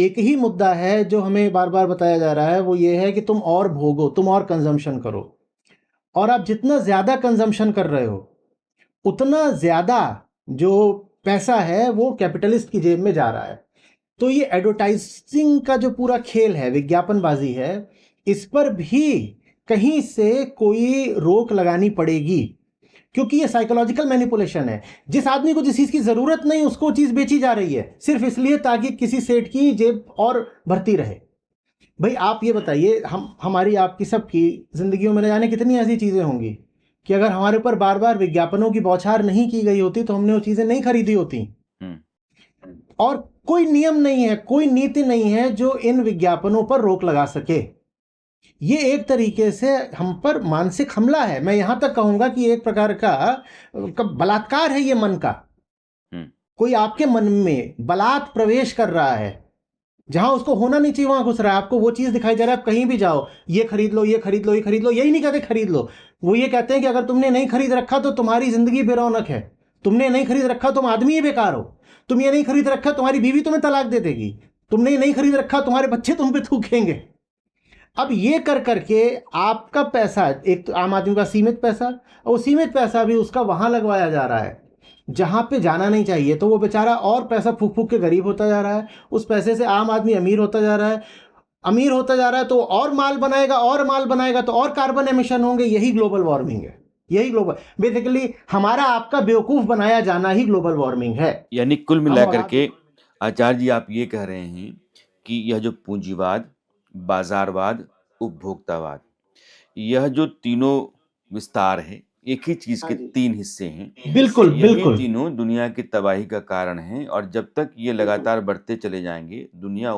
एक ही मुद्दा है जो हमें बार-बार बताया जा रहा है, वो ये है कि तुम और भोगो, तुम और कंज़म्पशन करो और आप जितना ज़्यादा कंज़म्पशन कर रहे हो, उतना ज़्यादा जो पैसा है वो कैपिटलिस्ट की जेब में जा रहा है। तो ये एडवर्टाइज़िंग का जो पूरा खेल है, विज्ञापनबाज़ी है, इस पर भी कहीं से कोई रोक लगानी पड़ेगी। क्योंकि ये साइकोलॉजिकल मैनिपुलेशन है। जिस आदमी को जिस चीज़ की ज़रूरत नहीं, उसको वो चीज़ बेची जा रही है, सिर्फ़ इसलिए ताकि किसी सेठ की जेब और भरती रहे। भई आप ये बताइए, हमारी आपकी सबकी ज़िंदगियों में न जाने कितनी ऐसी चीज़ें होंगी कि अगर हमारे ऊपर बार-बार विज्ञापनों की बौछार नहीं की गई होती, तो हमने वो चीज़ें नहीं खरीदी होती। हुँ। और कोई नियम नहीं है, कोई नीति नहीं है जो इन विज्ञापनों पर रोक लगा सके। ये एक तरीके से हम पर मानसिक हमला है। मैं यहाँ तक कहूँगा कि एक प्रकार का बलात्कार है ये मन का। हुँ। कोई आपके मन में बलात् प्रवेश कर रहा है, जहाँ उसको होना नहीं चाहिए वहाँ घुस रहा है। आपको वो चीज़ दिखाई दे रहा है, आप कहीं भी जाओ, ये खरीद लो, ये खरीद लो, ये खरीद लो, यही नहीं कहते खरीद लो। वो ये कहते हैं कि अगर तुमने नहीं खरीद रखा तो तुम्हारी ज़िंदगी बेरौनक है। तुमने नहीं खरीद रखा तुम आदमी ही बेकार हो। तुम ये नहीं खरीद रखा तुम्हारी बीवी तुम्हें तलाक दे देगी। तुमने ये नहीं खरीद रखा तुम्हारे बच्चे तुम पे थूकेंगे। अब ये कर करके आपका पैसा, एक तो आम आदमी का सीमित पैसा, और वो सीमित पैसा भी उसका वहाँ लगवाया जा रहा है जहाँ पे जाना नहीं चाहिए। तो वो बेचारा और पैसा फूँक-फूँक के गरीब होता जा रहा है। उस पैसे से आम आदमी अमीर होता जा रहा है। अमीर होता जा रहा है तो और माल बनाएगा, और माल बनाएगा तो और कार्बन एमिशन होंगे। यही ग्लोबल वार्मिंग है। यही ग्लोबल, बेसिकली हमारा आपका बेवकूफ़ बनाया जाना ही ग्लोबल वार्मिंग है। यानी कुल हम और मिलाकर आप के आचार्य जी आप ये कह रहे हैं कि यह जो पूंजीवाद, बाज़ारवाद, उपभोक्तावाद, यह जो तीनों विस्तार है, एक ही चीज़ हाँ के जी। 3 हिस्से हैं। बिल्कुल, यही बिल्कुल। तीनों दुनिया की तबाही का कारण हैं और जब तक ये लगातार बढ़ते चले जाएँगे, दुनिया